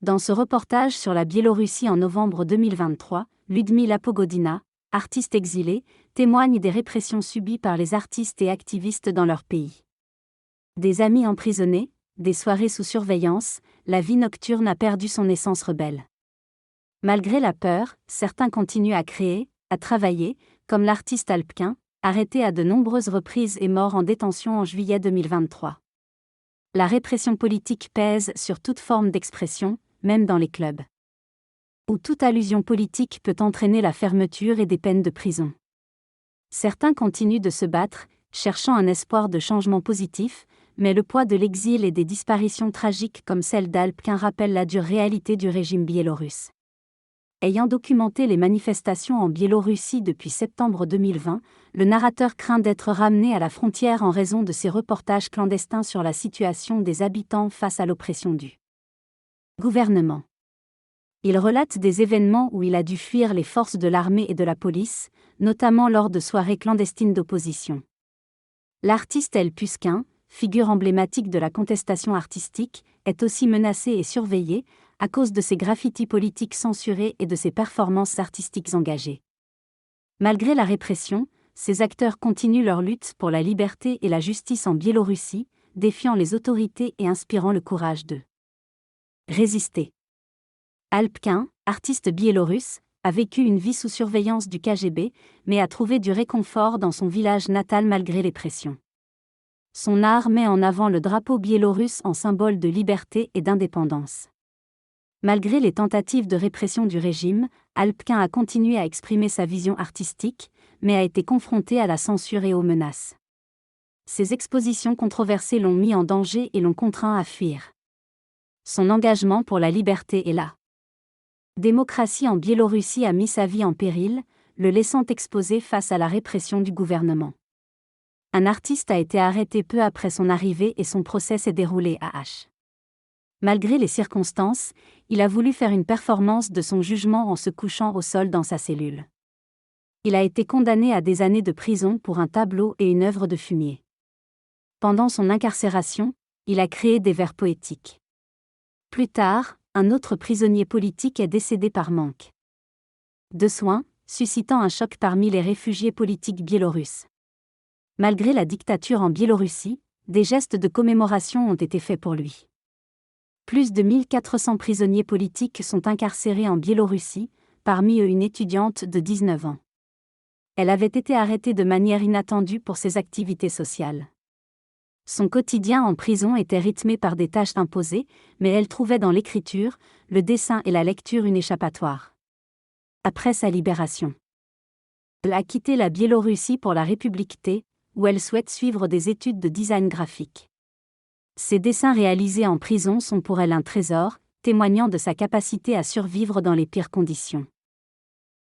Dans ce reportage sur la Biélorussie en novembre 2023, Ludmila Pogodina, artiste exilée, témoigne des répressions subies par les artistes et activistes dans leur pays. Des amis emprisonnés, des soirées sous surveillance, la vie nocturne a perdu son essence rebelle. Malgré la peur, certains continuent à créer, à travailler, comme l'artiste Alpquin, arrêté à de nombreuses reprises et mort en détention en juillet 2023. La répression politique pèse sur toute forme d'expression, même dans les clubs, où toute allusion politique peut entraîner la fermeture et des peines de prison. Certains continuent de se battre, cherchant un espoir de changement positif, mais le poids de l'exil et des disparitions tragiques comme celle d'Alpquin rappelle la dure réalité du régime biélorusse. Ayant documenté les manifestations en Biélorussie depuis septembre 2020, le narrateur craint d'être ramené à la frontière en raison de ses reportages clandestins sur la situation des habitants face à l'oppression du gouvernement. Il relate des événements où il a dû fuir les forces de l'armée et de la police, notamment lors de soirées clandestines d'opposition. L'artiste El Pusquin, figure emblématique de la contestation artistique, est aussi menacé et surveillé, à cause de ses graffitis politiques censurés et de ses performances artistiques engagées. Malgré la répression, ces acteurs continuent leur lutte pour la liberté et la justice en Biélorussie, défiant les autorités et inspirant le courage de résister. Alpquin, artiste biélorusse, a vécu une vie sous surveillance du KGB, mais a trouvé du réconfort dans son village natal malgré les pressions. Son art met en avant le drapeau biélorusse en symbole de liberté et d'indépendance. Malgré les tentatives de répression du régime, Alpquin a continué à exprimer sa vision artistique, mais a été confronté à la censure et aux menaces. Ses expositions controversées l'ont mis en danger et l'ont contraint à fuir. Son engagement pour la liberté et la démocratie en Biélorussie a mis sa vie en péril, le laissant exposé face à la répression du gouvernement. Un artiste a été arrêté peu après son arrivée et son procès s'est déroulé à H. Malgré les circonstances, il a voulu faire une performance de son jugement en se couchant au sol dans sa cellule. Il a été condamné à des années de prison pour un tableau et une œuvre de fumier. Pendant son incarcération, il a créé des vers poétiques. Plus tard, un autre prisonnier politique est décédé par manque de soins, suscitant un choc parmi les réfugiés politiques biélorusses. Malgré la dictature en Biélorussie, des gestes de commémoration ont été faits pour lui. Plus de 1400 prisonniers politiques sont incarcérés en Biélorussie, parmi eux une étudiante de 19 ans. Elle avait été arrêtée de manière inattendue pour ses activités sociales. Son quotidien en prison était rythmé par des tâches imposées, mais elle trouvait dans l'écriture, le dessin et la lecture une échappatoire. Après sa libération, elle a quitté la Biélorussie pour la République T, où elle souhaite suivre des études de design graphique. Ses dessins réalisés en prison sont pour elle un trésor, témoignant de sa capacité à survivre dans les pires conditions.